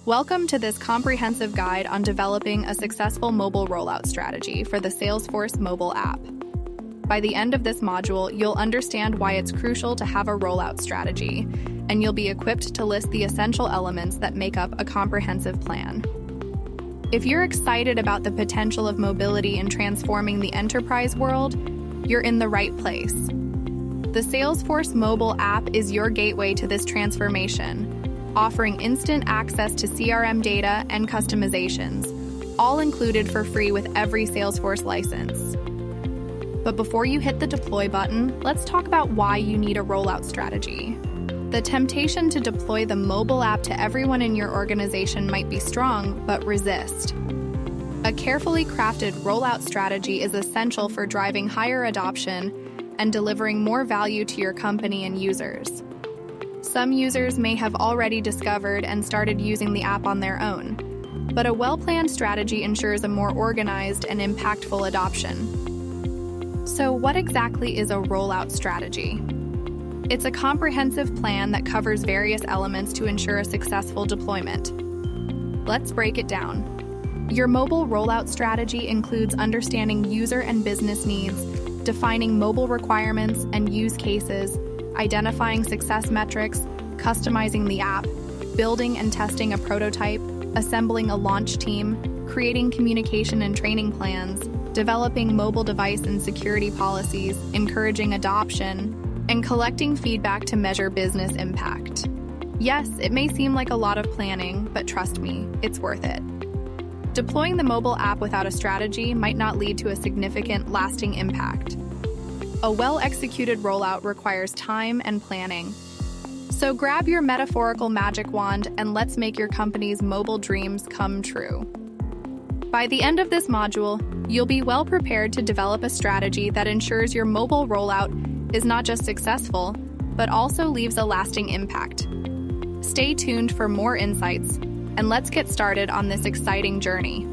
Welcome to this comprehensive guide on developing a successful mobile rollout strategy for the Salesforce mobile app. By the end of this module, you'll understand why it's crucial to have a rollout strategy, and you'll be equipped to list the essential elements that make up a comprehensive plan. If you're excited about the potential of mobility in transforming the enterprise world, you're in the right place. The Salesforce mobile app is your gateway to this transformation, offering instant access to CRM data and customizations, all included for free with every Salesforce license. But before you hit the deploy button, let's talk about why you need a rollout strategy. The temptation to deploy the mobile app to everyone in your organization might be strong, but resist. A carefully crafted rollout strategy is essential for driving higher adoption and delivering more value to your company and users. Some users may have already discovered and started using the app on their own, but a well-planned strategy ensures a more organized and impactful adoption. So what exactly is a rollout strategy? It's a comprehensive plan that covers various elements to ensure a successful deployment. Let's break it down. Your mobile rollout strategy includes understanding user and business needs, defining mobile requirements and use cases, identifying success metrics, customizing the app, building and testing a prototype, assembling a launch team, creating communication and training plans, developing mobile device and security policies, encouraging adoption, and collecting feedback to measure business impact. Yes, it may seem like a lot of planning, but trust me, it's worth it. Deploying the mobile app without a strategy might not lead to a significant, lasting impact. A well-executed rollout requires time and planning. So grab your metaphorical magic wand and let's make your company's mobile dreams come true. By the end of this module, you'll be well prepared to develop a strategy that ensures your mobile rollout is not just successful, but also leaves a lasting impact. Stay tuned for more insights, and let's get started on this exciting journey.